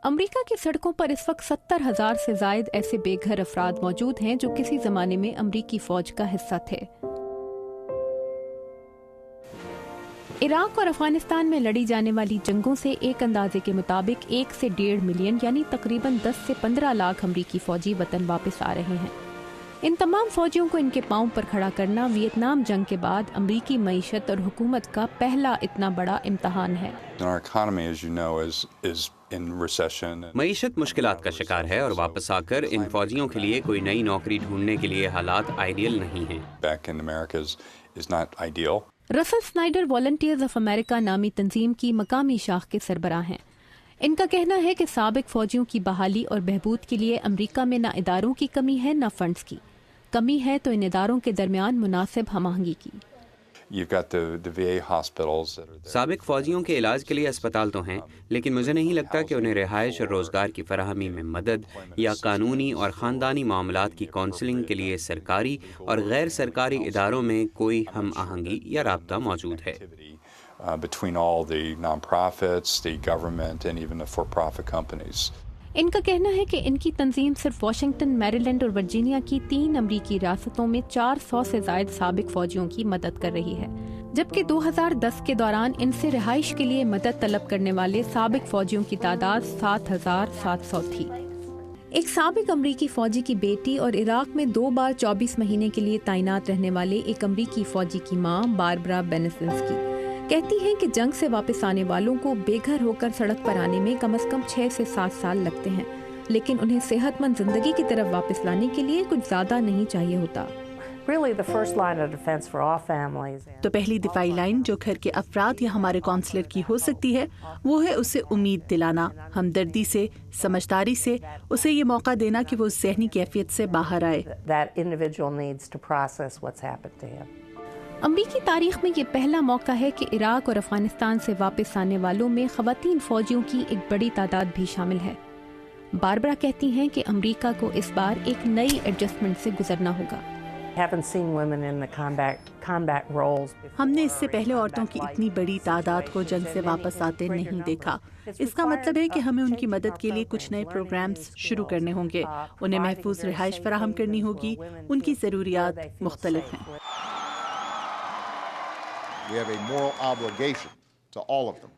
امریکہ کی سڑکوں پر اس وقت 70,000 سے زائد ایسے بے گھر افراد موجود ہیں جو کسی زمانے میں امریکی فوج کا حصہ تھے۔ عراق اور افغانستان میں لڑی جانے والی جنگوں سے ایک اندازے کے مطابق 1 سے 1.5 ملین یعنی تقریباً 10 سے 15 لاکھ امریکی فوجی وطن واپس آ رہے ہیں۔ ان تمام فوجیوں کو ان کے پاؤں پر کھڑا کرنا ویتنام جنگ کے بعد امریکی معیشت اور حکومت کا پہلا اتنا بڑا امتحان ہے۔ معیشت مشکلات کا شکار ہے اور واپس آ کر ان فوجیوں کے لیے کوئی نئی نوکری ڈھونڈنے کے لیے حالات آئیڈیل نہیں ہیں۔ رسل سنائڈر والنٹیئرز آف امریکہ نامی تنظیم کی مقامی شاخ کے سربراہ ہیں۔ ان کا کہنا ہے کہ سابق فوجیوں کی بحالی اور بہبود کے لیے امریکہ میں نہ اداروں کی کمی ہے نہ فنڈز کی، کمی ہے تو ان اداروں کے درمیان مناسب ہم آہنگی کی۔ سابق فوجیوں کے علاج کے لیے اسپتال تو ہیں، لیکن مجھے نہیں لگتا کہ انہیں رہائش اور روزگار کی فراہمی میں مدد یا قانونی اور خاندانی معاملات کی کونسلنگ کے لیے سرکاری اور غیر سرکاری اداروں میں کوئی ہم آہنگی یا رابطہ موجود ہے۔ ان کا کہنا ہے کہ ان کی تنظیم صرف واشنگٹن، میریلینڈ اور ورجینیا کی 3 امریکی ریاستوں میں 400 سے زائد سابق فوجیوں کی مدد کر رہی ہے، جبکہ 2010 کے دوران ان سے رہائش کے لیے مدد طلب کرنے والے سابق فوجیوں کی تعداد 7,700 تھی۔ ایک سابق امریکی فوجی کی بیٹی اور عراق میں 2 بار 24 مہینے کے لیے تعینات رہنے والے ایک امریکی فوجی کی ماں باربرا بینسنسکی کہتی ہیں کہ جنگ سے واپس آنے والوں کو بے گھر ہو کر سڑک پر آنے میں کم از کم 6 سے 7 سال لگتے ہیں، لیکن انہیں صحت مند زندگی کی طرف واپس لانے کے لیے کچھ زیادہ نہیں چاہیے ہوتا۔ تو پہلی دفاعی لائن جو گھر کے افراد یا ہمارے کونسلر کی ہو سکتی ہے وہ ہے اسے امید دلانا، ہمدردی سے، سمجھداری سے، اسے یہ موقع دینا کہ وہ اس ذہنی کیفیت سے باہر آئے۔ امریکی تاریخ میں یہ پہلا موقع ہے کہ عراق اور افغانستان سے واپس آنے والوں میں خواتین فوجیوں کی ایک بڑی تعداد بھی شامل ہے۔ باربرا کہتی ہیں کہ امریکہ کو اس بار ایک نئی ایڈجسٹمنٹ سے گزرنا ہوگا۔ ہم نے اس سے پہلے عورتوں کی اتنی بڑی تعداد کو جنگ سے واپس آتے نہیں دیکھا۔ اس کا مطلب ہے کہ ہمیں ان کی مدد کے لیے کچھ نئے پروگرامز شروع کرنے ہوں گے، انہیں محفوظ رہائش فراہم کرنی ہوگی، ان کی ضروریات مختلف ہیں۔ We have a moral obligation to all of them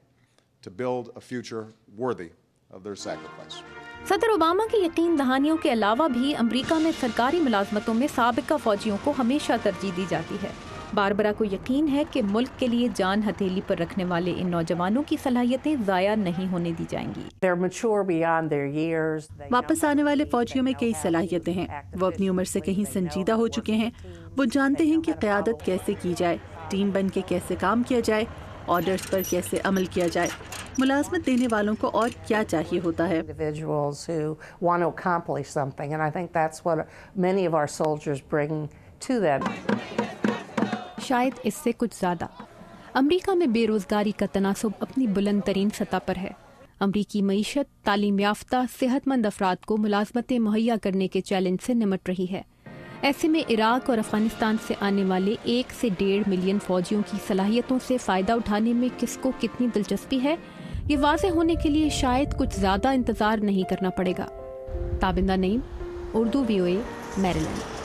to build a future worthy of their sacrifice. صدر اوباما کی یقین دہانیوں کے علاوہ بھی امریکہ میں سرکاری ملازمتوں میں سابقہ فوجیوں کو ہمیشہ ترجیح دی جاتی ہے۔ باربرا کو یقین ہے کہ ملک کے لیے جان ہتھیلی پر رکھنے والے ان نوجوانوں کی صلاحیتیں ضائع نہیں ہونے دی جائیں گی۔ واپس آنے والے فوجیوں میں کئی صلاحیتیں ہیں، وہ اپنی عمر سے کہیں سنجیدہ ہو چکے ہیں، وہ جانتے ہیں کہ قیادت کیسے کی جائے، ٹیم بن کے کیسے کام کیا جائے، آرڈرز پر کیسے عمل کیا جائے، ملازمت دینے والوں کو اور کیا چاہیے ہوتا ہے۔ شاید اس سے کچھ زیادہ۔ امریکہ میں بے روزگاری کا تناسب اپنی بلند ترین سطح پر ہے۔ امریکی معیشت تعلیم یافتہ صحت مند افراد کو ملازمتیں مہیا کرنے کے چیلنج سے نمٹ رہی ہے۔ ایسے میں عراق اور افغانستان سے آنے والے 1 سے 1.5 ملین فوجیوں کی صلاحیتوں سے فائدہ اٹھانے میں کس کو کتنی دلچسپی ہے، یہ واضح ہونے کے لیے شاید کچھ زیادہ انتظار نہیں کرنا پڑے گا۔ تابندہ نعیم، اردو VOA، میریلینڈ۔